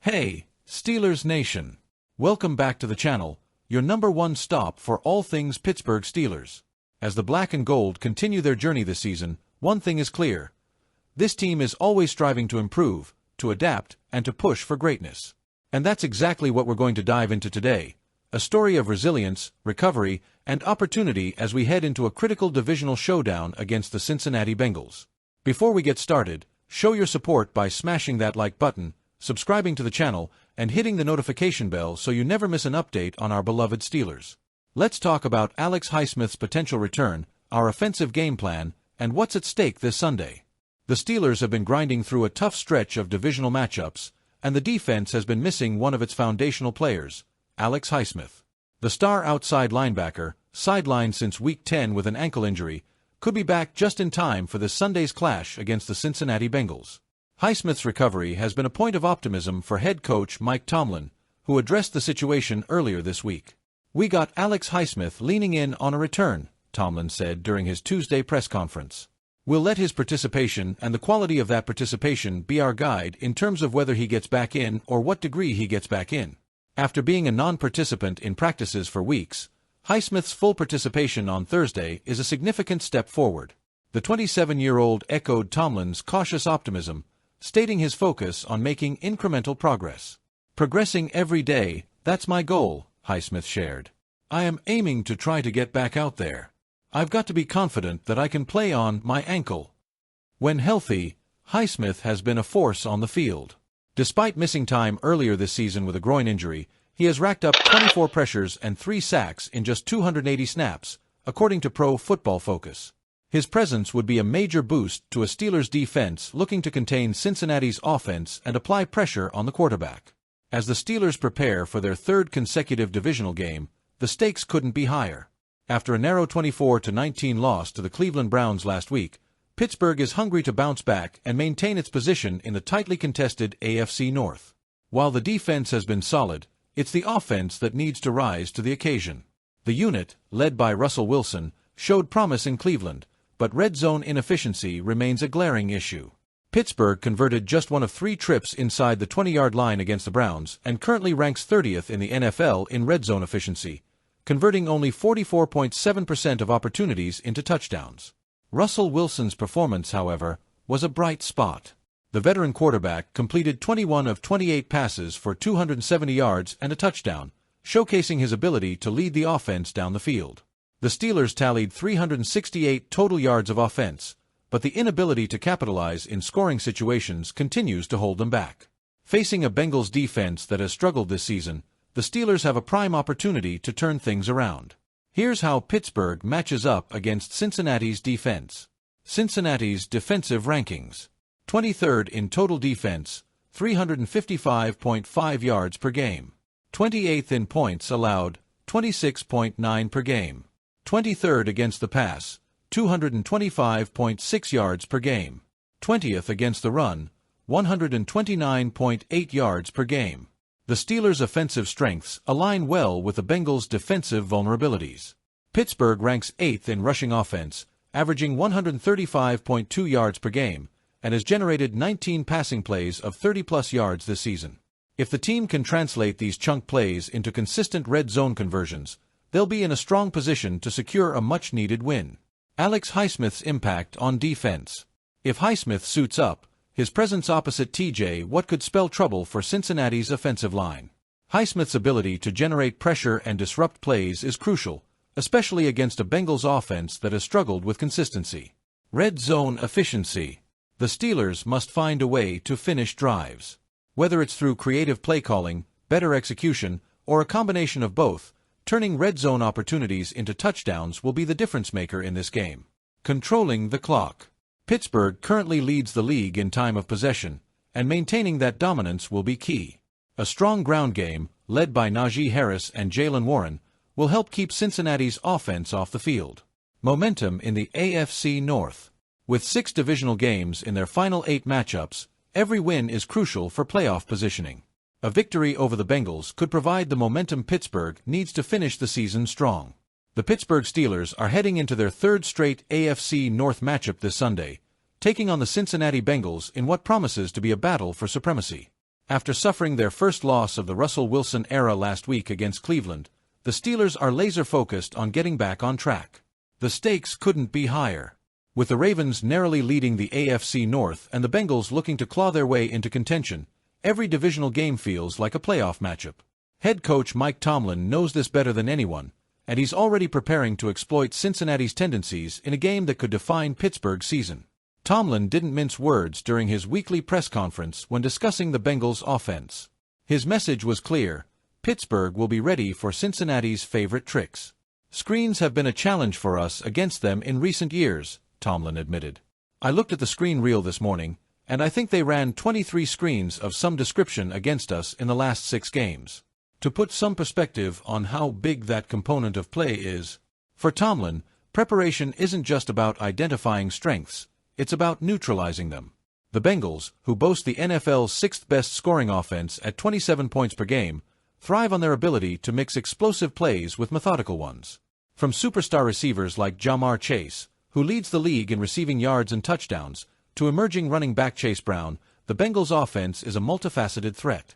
Hey, Steelers Nation! Welcome back to the channel, your #1 stop for all things Pittsburgh Steelers. As the black and gold continue their journey this season, one thing is clear. This team is always striving to improve, to adapt, and to push for greatness. And that's exactly what we're going to dive into today, a story of resilience, recovery, and opportunity as we head into a critical divisional showdown against the Cincinnati Bengals. Before we get started, show your support by smashing that like button, subscribing to the channel, and hitting the notification bell so you never miss an update on our beloved Steelers. Let's talk about Alex Highsmith's potential return, our offensive game plan, and what's at stake this Sunday. The Steelers have been grinding through a tough stretch of divisional matchups, and the defense has been missing one of its foundational players, Alex Highsmith. The star outside linebacker, sidelined since Week 10 with an ankle injury, could be back just in time for this Sunday's clash against the Cincinnati Bengals. Highsmith's recovery has been a point of optimism for head coach Mike Tomlin, who addressed the situation earlier this week. "We got Alex Highsmith leaning in on a return," Tomlin said during his Tuesday press conference. "We'll let his participation and the quality of that participation be our guide in terms of whether he gets back in or what degree he gets back in." After being a non-participant in practices for weeks, Highsmith's full participation on Thursday is a significant step forward. The 27-year-old echoed Tomlin's cautious optimism, stating his focus on making incremental progress. "Progressing every day, that's my goal," Highsmith shared. "I am aiming to try to get back out there. I've got to be confident that I can play on my ankle." When healthy, Highsmith has been a force on the field. Despite missing time earlier this season with a groin injury, he has racked up 24 pressures and 3 sacks in just 280 snaps, according to Pro Football Focus. His presence would be a major boost to a Steelers defense looking to contain Cincinnati's offense and apply pressure on the quarterback. As the Steelers prepare for their third consecutive divisional game, the stakes couldn't be higher. After a narrow 24-19 loss to the Cleveland Browns last week, Pittsburgh is hungry to bounce back and maintain its position in the tightly contested AFC North. While the defense has been solid, it's the offense that needs to rise to the occasion. The unit, led by Russell Wilson, showed promise in Cleveland, but red zone inefficiency remains a glaring issue. Pittsburgh converted just one of 3 trips inside the 20-yard line against the Browns and currently ranks 30th in the NFL in red zone efficiency, converting only 44.7% of opportunities into touchdowns. Russell Wilson's performance, however, was a bright spot. The veteran quarterback completed 21 of 28 passes for 270 yards and a touchdown, showcasing his ability to lead the offense down the field. The Steelers tallied 368 total yards of offense, but the inability to capitalize in scoring situations continues to hold them back. Facing a Bengals defense that has struggled this season, the Steelers have a prime opportunity to turn things around. Here's how Pittsburgh matches up against Cincinnati's defense. Cincinnati's defensive rankings. 23rd in total defense, 355.5 yards per game. 28th in points allowed, 26.9 per game. 23rd against the pass, 225.6 yards per game. 20th against the run, 129.8 yards per game. The Steelers' offensive strengths align well with the Bengals' defensive vulnerabilities. Pittsburgh ranks 8th in rushing offense, averaging 135.2 yards per game, and has generated 19 passing plays of 30-plus yards this season. If the team can translate these chunk plays into consistent red zone conversions, they'll be in a strong position to secure a much-needed win. Alex Highsmith's impact on defense. If Highsmith suits up, his presence opposite TJ Watt could spell trouble for Cincinnati's offensive line. Highsmith's ability to generate pressure and disrupt plays is crucial, especially against a Bengals offense that has struggled with consistency. Red zone efficiency. The Steelers must find a way to finish drives. Whether it's through creative play calling, better execution, or a combination of both, turning red zone opportunities into touchdowns will be the difference maker in this game. Controlling the clock. Pittsburgh currently leads the league in time of possession, and maintaining that dominance will be key. A strong ground game, led by Najee Harris and Jaylen Warren, will help keep Cincinnati's offense off the field. Momentum in the AFC North. With 6 divisional games in their final 8 matchups, every win is crucial for playoff positioning. A victory over the Bengals could provide the momentum Pittsburgh needs to finish the season strong. The Pittsburgh Steelers are heading into their 3rd straight AFC North matchup this Sunday, taking on the Cincinnati Bengals in what promises to be a battle for supremacy. After suffering their first loss of the Russell Wilson era last week against Cleveland, the Steelers are laser-focused on getting back on track. The stakes couldn't be higher. With the Ravens narrowly leading the AFC North and the Bengals looking to claw their way into contention, every divisional game feels like a playoff matchup. Head coach Mike Tomlin knows this better than anyone, and he's already preparing to exploit Cincinnati's tendencies in a game that could define Pittsburgh's season. Tomlin didn't mince words during his weekly press conference when discussing the Bengals' offense. His message was clear: Pittsburgh will be ready for Cincinnati's favorite tricks. Screens have been a challenge for us against them in recent years, Tomlin admitted. I looked at the screen reel this morning, and I think they ran 23 screens of some description against us in the last 6 games. To put some perspective on how big that component of play is, for Tomlin, preparation isn't just about identifying strengths, it's about neutralizing them. The Bengals, who boast the NFL's 6th best scoring offense at 27 points per game, thrive on their ability to mix explosive plays with methodical ones. From superstar receivers like Ja'Marr Chase, who leads the league in receiving yards and touchdowns, to emerging running back Chase Brown, the Bengals' offense is a multifaceted threat.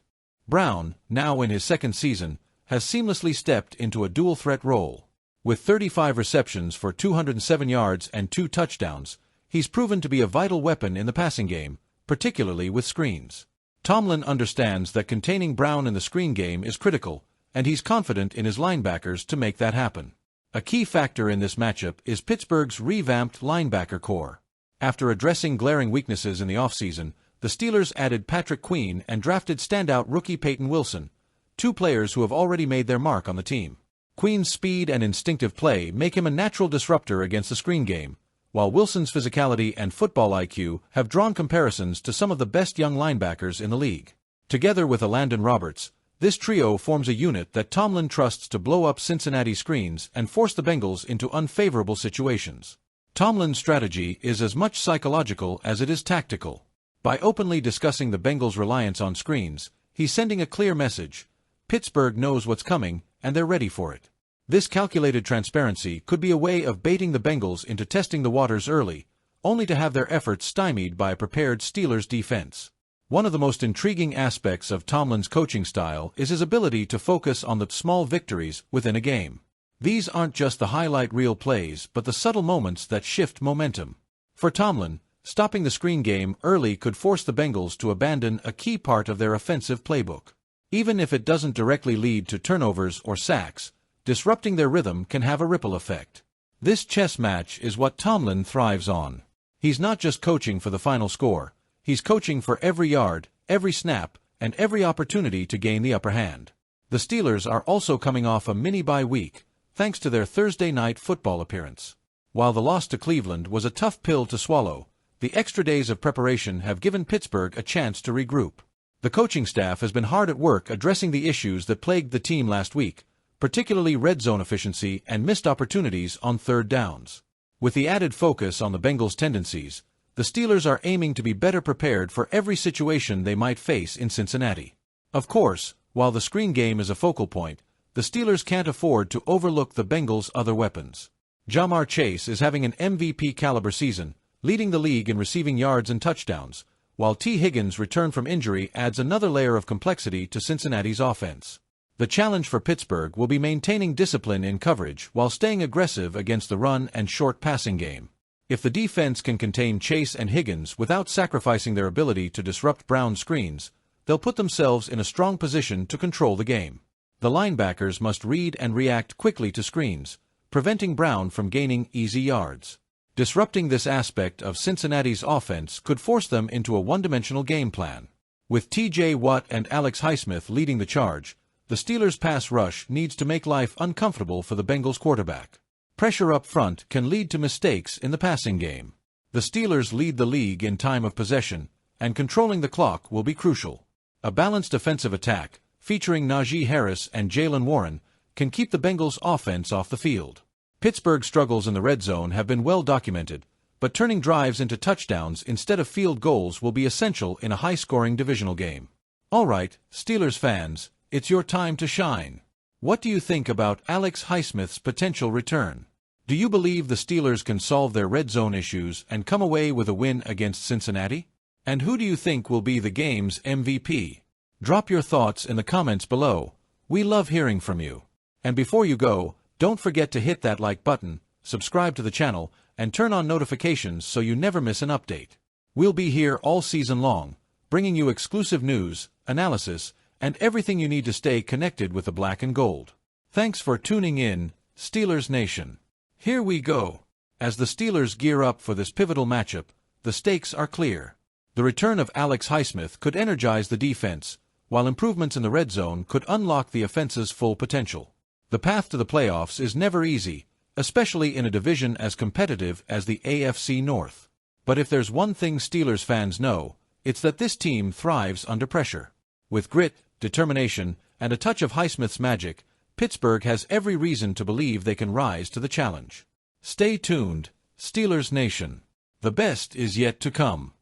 Brown, now in his 2nd season, has seamlessly stepped into a dual-threat role. With 35 receptions for 207 yards and 2 touchdowns, he's proven to be a vital weapon in the passing game, particularly with screens. Tomlin understands that containing Brown in the screen game is critical, and he's confident in his linebackers to make that happen. A key factor in this matchup is Pittsburgh's revamped linebacker core. After addressing glaring weaknesses in the offseason, the Steelers added Patrick Queen and drafted standout rookie Peyton Wilson, 2 players who have already made their mark on the team. Queen's speed and instinctive play make him a natural disruptor against the screen game, while Wilson's physicality and football IQ have drawn comparisons to some of the best young linebackers in the league. Together with Landon Roberts, this trio forms a unit that Tomlin trusts to blow up Cincinnati screens and force the Bengals into unfavorable situations. Tomlin's strategy is as much psychological as it is tactical. By openly discussing the Bengals' reliance on screens, he's sending a clear message: Pittsburgh knows what's coming, and they're ready for it. This calculated transparency could be a way of baiting the Bengals into testing the waters early, only to have their efforts stymied by a prepared Steelers defense. One of the most intriguing aspects of Tomlin's coaching style is his ability to focus on the small victories within a game. These aren't just the highlight reel plays but the subtle moments that shift momentum. For Tomlin, stopping the screen game early could force the Bengals to abandon a key part of their offensive playbook. Even if it doesn't directly lead to turnovers or sacks, disrupting their rhythm can have a ripple effect. This chess match is what Tomlin thrives on. He's not just coaching for the final score. He's coaching for every yard, every snap, and every opportunity to gain the upper hand. The Steelers are also coming off a mini-bye week, thanks to their Thursday night football appearance. While the loss to Cleveland was a tough pill to swallow, the extra days of preparation have given Pittsburgh a chance to regroup. The coaching staff has been hard at work addressing the issues that plagued the team last week, particularly red zone efficiency and missed opportunities on 3rd downs. With the added focus on the Bengals' tendencies, the Steelers are aiming to be better prepared for every situation they might face in Cincinnati. Of course, while the screen game is a focal point, the Steelers can't afford to overlook the Bengals' other weapons. Ja'Marr Chase is having an MVP-caliber season, leading the league in receiving yards and touchdowns, while T. Higgins' return from injury adds another layer of complexity to Cincinnati's offense. The challenge for Pittsburgh will be maintaining discipline in coverage while staying aggressive against the run and short passing game. If the defense can contain Chase and Higgins without sacrificing their ability to disrupt Brown's screens, they'll put themselves in a strong position to control the game. The linebackers must read and react quickly to screens, preventing Brown from gaining easy yards. Disrupting this aspect of Cincinnati's offense could force them into a one-dimensional game plan. With T.J. Watt and Alex Highsmith leading the charge, the Steelers' pass rush needs to make life uncomfortable for the Bengals quarterback. Pressure up front can lead to mistakes in the passing game. The Steelers lead the league in time of possession, and controlling the clock will be crucial. A balanced offensive attack, featuring Najee Harris and Jaylen Warren, can keep the Bengals' offense off the field. Pittsburgh's struggles in the red zone have been well documented, but turning drives into touchdowns instead of field goals will be essential in a high-scoring divisional game. All right, Steelers fans, it's your time to shine. What do you think about Alex Highsmith's potential return? Do you believe the Steelers can solve their red zone issues and come away with a win against Cincinnati? And who do you think will be the game's MVP? Drop your thoughts in the comments below. We love hearing from you. And before you go, don't forget to hit that like button, subscribe to the channel, and turn on notifications so you never miss an update. We'll be here all season long, bringing you exclusive news, analysis, and everything you need to stay connected with the black and gold. Thanks for tuning in, Steelers Nation. Here we go. As the Steelers gear up for this pivotal matchup, the stakes are clear. The return of Highsmith could energize the defense, while improvements in the red zone could unlock the offense's full potential. The path to the playoffs is never easy, especially in a division as competitive as the AFC North. But if there's one thing Steelers fans know, it's that this team thrives under pressure. With grit, determination, and a touch of Highsmith's magic, Pittsburgh has every reason to believe they can rise to the challenge. Stay tuned, Steelers Nation. The best is yet to come.